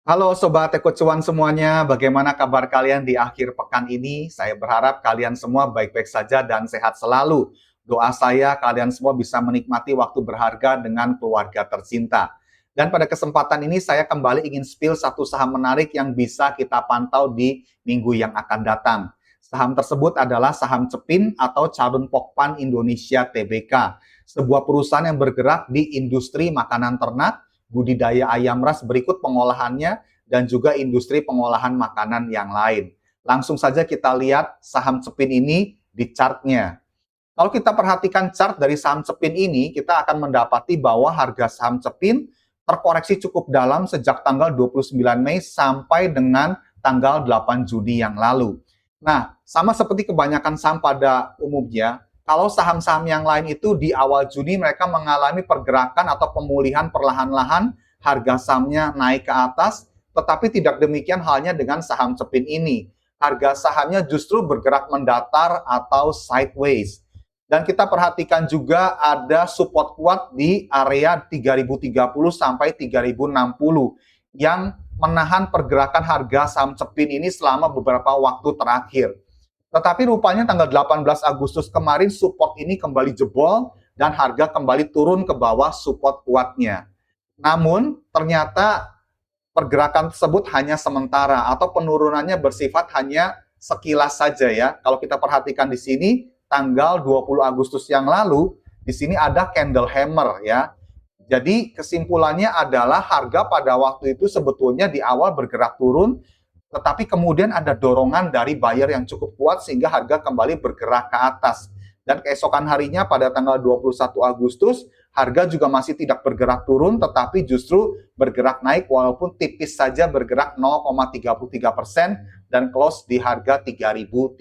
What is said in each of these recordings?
Halo Sobat Eko Cuan semuanya, bagaimana kabar kalian di akhir pekan ini? Saya berharap kalian semua baik-baik saja dan sehat selalu. Doa saya kalian semua bisa menikmati waktu berharga dengan keluarga tercinta. Dan pada kesempatan ini saya kembali ingin spill satu saham menarik yang bisa kita pantau di minggu yang akan datang. Saham tersebut adalah saham Cepin atau Carun Pokpan Indonesia Tbk, sebuah perusahaan yang bergerak di industri makanan ternak, budidaya ayam ras berikut pengolahannya, dan juga industri pengolahan makanan yang lain. Langsung saja kita lihat saham Cepin ini di chartnya. Kalau kita perhatikan chart dari saham Cepin ini, kita akan mendapati bahwa harga saham Cepin terkoreksi cukup dalam sejak tanggal 29 Mei sampai dengan tanggal 8 Juni yang lalu. Nah, sama seperti kebanyakan saham pada umumnya, kalau saham-saham yang lain itu di awal Juni mereka mengalami pergerakan atau pemulihan perlahan-lahan, harga sahamnya naik ke atas, tetapi tidak demikian halnya dengan saham Cepin ini. Harga sahamnya justru bergerak mendatar atau sideways. Dan kita perhatikan juga ada support kuat di area 3030 sampai 3060 yang menahan pergerakan harga saham Cepin ini selama beberapa waktu terakhir. Tetapi rupanya tanggal 18 Agustus kemarin support ini kembali jebol dan harga kembali turun ke bawah support kuatnya. Namun ternyata pergerakan tersebut hanya sementara atau penurunannya bersifat hanya sekilas saja ya. Kalau kita perhatikan di sini tanggal 20 Agustus yang lalu, di sini ada candle hammer ya. Jadi kesimpulannya adalah harga pada waktu itu sebetulnya di awal bergerak turun, tetapi kemudian ada dorongan dari buyer yang cukup kuat sehingga harga kembali bergerak ke atas. Dan keesokan harinya pada tanggal 21 Agustus, harga juga masih tidak bergerak turun, tetapi justru bergerak naik walaupun tipis saja bergerak 0,33% dan close di harga 3030.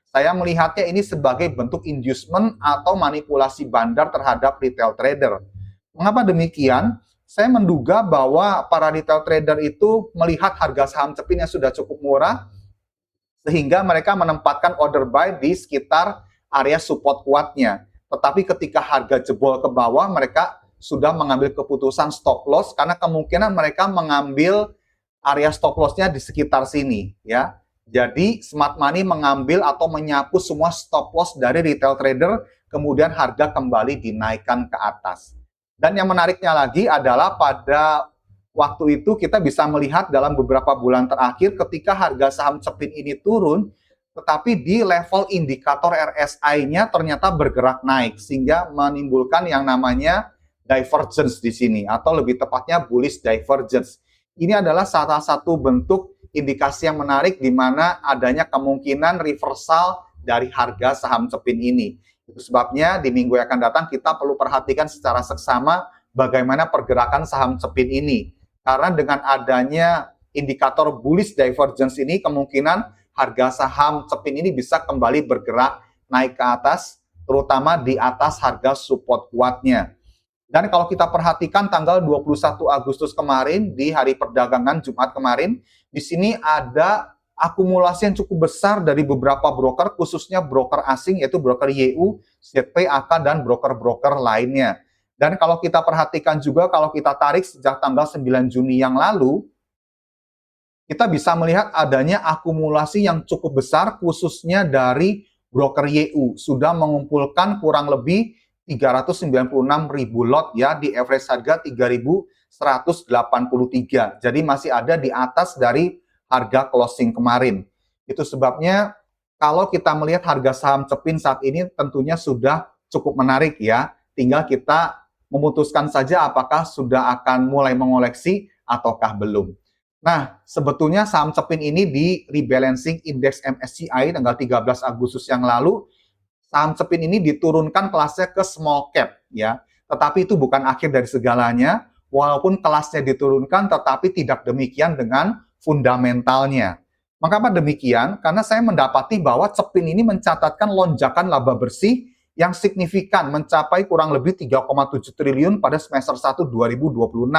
Saya melihatnya ini sebagai bentuk inducement atau manipulasi bandar terhadap retail trader. Mengapa demikian? Saya menduga bahwa para retail trader itu melihat harga saham Cepin yang sudah cukup murah, sehingga mereka menempatkan order buy di sekitar area support kuatnya. Tetapi ketika harga jebol ke bawah, mereka sudah mengambil keputusan stop loss karena kemungkinan mereka mengambil area stop loss-nya di sekitar sini ya. Jadi smart money mengambil atau menyapu semua stop loss dari retail trader, kemudian harga kembali dinaikkan ke atas. Dan yang menariknya lagi adalah pada waktu itu kita bisa melihat dalam beberapa bulan terakhir ketika harga saham Cepin ini turun, tetapi di level indikator RSI-nya ternyata bergerak naik sehingga menimbulkan yang namanya divergence di sini atau lebih tepatnya bullish divergence. Ini adalah salah satu bentuk indikasi yang menarik di mana adanya kemungkinan reversal dari harga saham Cepin ini. Itu sebabnya di minggu yang akan datang kita perlu perhatikan secara seksama bagaimana pergerakan saham Cepin ini. Karena dengan adanya indikator bullish divergence ini, kemungkinan harga saham Cepin ini bisa kembali bergerak naik ke atas, terutama di atas harga support kuatnya. Dan kalau kita perhatikan tanggal 21 Agustus kemarin, di hari perdagangan Jumat kemarin, di sini ada akumulasi yang cukup besar dari beberapa broker, khususnya broker asing, yaitu broker YU, ZP, AK, dan broker-broker lainnya. Dan kalau kita perhatikan juga, kalau kita tarik sejak tanggal 9 Juni yang lalu, kita bisa melihat adanya akumulasi yang cukup besar, khususnya dari broker YU. Sudah mengumpulkan kurang lebih 396.000 lot ya, di average harga 3.183. Jadi masih ada di atas dari harga closing kemarin. Itu sebabnya kalau kita melihat harga saham Cepin saat ini tentunya sudah cukup menarik ya. Tinggal kita memutuskan saja apakah sudah akan mulai mengoleksi ataukah belum. Nah, sebetulnya saham Cepin ini di rebalancing indeks MSCI tanggal 13 Agustus yang lalu, saham Cepin ini diturunkan kelasnya ke small cap ya. Tetapi itu bukan akhir dari segalanya. Walaupun kelasnya diturunkan, tetapi tidak demikian dengan fundamentalnya. Mengapa demikian? Karena saya mendapati bahwa Cepin ini mencatatkan lonjakan laba bersih yang signifikan mencapai kurang lebih 3,7 triliun pada semester 1 2026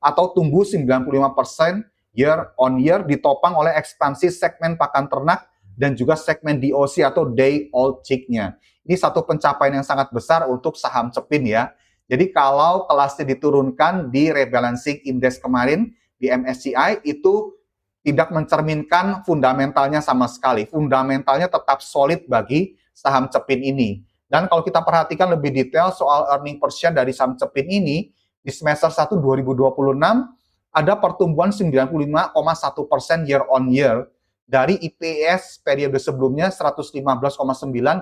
atau tumbuh 95% year on year ditopang oleh ekspansi segmen pakan ternak dan juga segmen DOC atau day old chick-nya. Ini satu pencapaian yang sangat besar untuk saham Cepin ya. Jadi kalau kelasnya diturunkan di rebalancing index kemarin, di MSCI itu tidak mencerminkan fundamentalnya sama sekali. Fundamentalnya tetap solid bagi saham Cepin ini. Dan kalau kita perhatikan lebih detail soal earning per share dari saham Cepin ini, di semester 1 2026 ada pertumbuhan 95,1% year on year dari EPS periode sebelumnya 115,9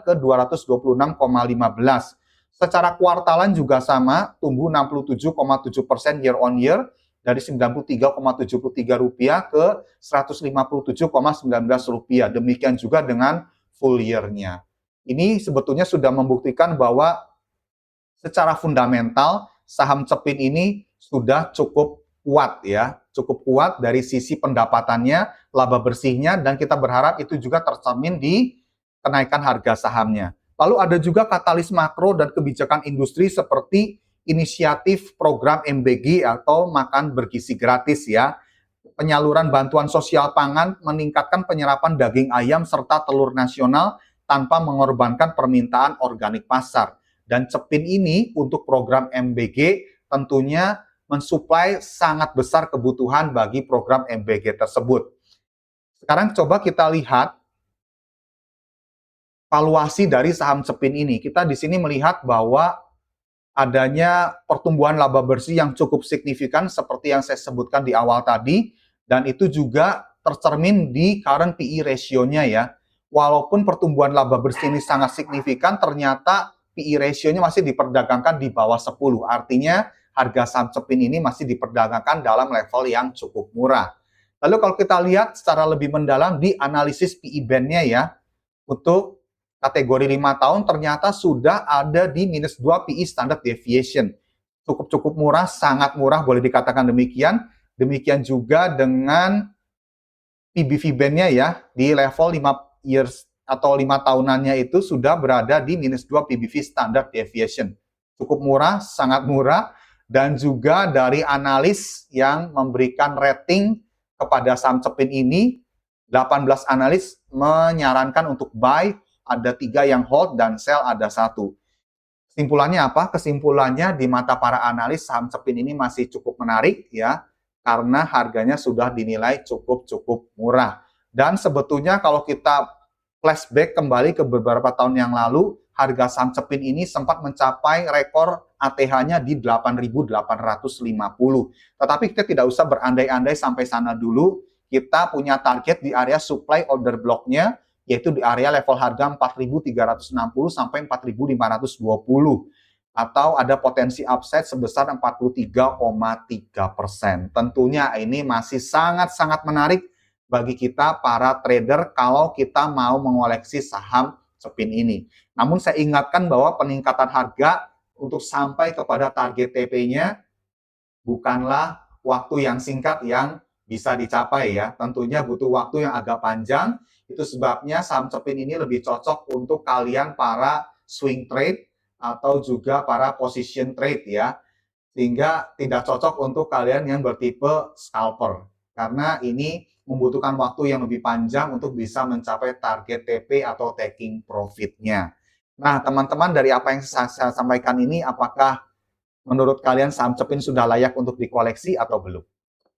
ke 226,15. Secara kuartalan juga sama, tumbuh 67,7% year on year dari Rp93,73 ke Rp157,19. Demikian juga dengan full year-nya. Ini sebetulnya sudah membuktikan bahwa secara fundamental saham Cepin ini sudah cukup kuat ya, cukup kuat dari sisi pendapatannya, laba bersihnya, dan kita berharap itu juga tercermin di kenaikan harga sahamnya. Lalu ada juga katalis makro dan kebijakan industri seperti inisiatif program MBG atau makan bergizi gratis ya. Penyaluran bantuan sosial pangan meningkatkan penyerapan daging ayam serta telur nasional tanpa mengorbankan permintaan organik pasar. Dan Cepin ini untuk program MBG tentunya mensuplai sangat besar kebutuhan bagi program MBG tersebut. Sekarang coba kita lihat valuasi dari saham Cepin ini. Kita di sini melihat bahwa adanya pertumbuhan laba bersih yang cukup signifikan seperti yang saya sebutkan di awal tadi, dan itu juga tercermin di current PE ratio-nya ya. Walaupun pertumbuhan laba bersih ini sangat signifikan, ternyata PE ratio-nya masih diperdagangkan di bawah 10. Artinya harga saham Cepin ini masih diperdagangkan dalam level yang cukup murah. Lalu kalau kita lihat secara lebih mendalam di analisis PE band-nya ya, untuk kategori 5 tahun ternyata sudah ada di minus 2 PE standard deviation. Cukup murah, sangat murah boleh dikatakan demikian. Demikian juga dengan PBV band-nya ya, di level 5 years atau 5 tahunannya itu sudah berada di minus 2 PBV standard deviation. Cukup murah, sangat murah, dan juga dari analis yang memberikan rating kepada saham Cepin ini, 18 analis menyarankan untuk buy, ada 3 yang hold, dan sell ada 1. Kesimpulannya apa? Kesimpulannya di mata para analis saham Cepin ini masih cukup menarik ya, karena harganya sudah dinilai cukup murah. Dan sebetulnya kalau kita flashback kembali ke beberapa tahun yang lalu, harga saham Cepin ini sempat mencapai rekor ATH-nya di 8.850. Tetapi kita tidak usah berandai-andai sampai sana dulu. Kita punya target di area supply order block-nya, yaitu di area level harga 4.360 sampai 4.520. Atau ada potensi upside sebesar 43,3%. Tentunya ini masih sangat menarik bagi kita para trader kalau kita mau mengoleksi saham Cepin ini. Namun saya ingatkan bahwa peningkatan harga untuk sampai kepada target TP-nya bukanlah waktu yang singkat yang bisa dicapai ya. Tentunya butuh waktu yang agak panjang. Itu sebabnya saham Cepin ini lebih cocok untuk kalian para swing trade atau juga para position trade ya. Sehingga tidak cocok untuk kalian yang bertipe scalper. Karena ini membutuhkan waktu yang lebih panjang untuk bisa mencapai target TP atau taking profit-nya. Nah, teman-teman, dari apa yang saya sampaikan ini, apakah menurut kalian saham Cepin sudah layak untuk dikoleksi atau belum?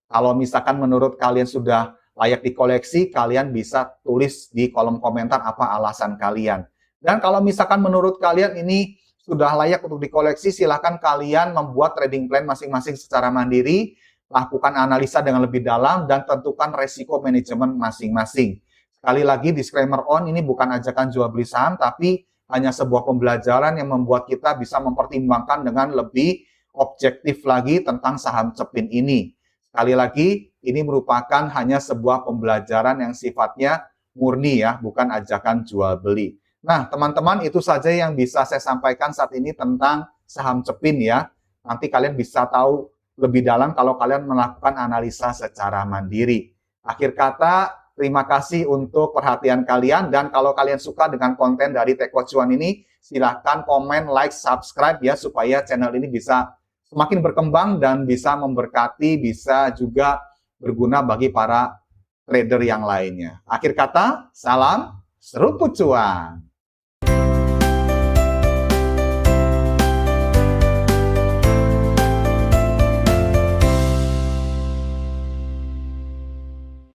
Kalau misalkan menurut kalian sudah layak dikoleksi, kalian bisa tulis di kolom komentar apa alasan kalian. Dan kalau misalkan menurut kalian ini sudah layak untuk dikoleksi, silahkan kalian membuat trading plan masing-masing secara mandiri, lakukan analisa dengan lebih dalam, dan tentukan resiko manajemen masing-masing. Sekali lagi, disclaimer on, ini bukan ajakan jual beli saham, tapi hanya sebuah pembelajaran yang membuat kita bisa mempertimbangkan dengan lebih objektif lagi tentang saham Cepin ini. Sekali lagi, ini merupakan hanya sebuah pembelajaran yang sifatnya murni ya, bukan ajakan jual beli. Nah, teman-teman, itu saja yang bisa saya sampaikan saat ini tentang saham Cepin ya. Nanti kalian bisa tahu lebih dalam kalau kalian melakukan analisa secara mandiri. Akhir kata, terima kasih untuk perhatian kalian, dan kalau kalian suka dengan konten dari Tech Watch One ini, silahkan komen, like, subscribe ya, supaya channel ini bisa semakin berkembang dan bisa memberkati, bisa juga berguna bagi para trader yang lainnya. Akhir kata, salam seruput cuan.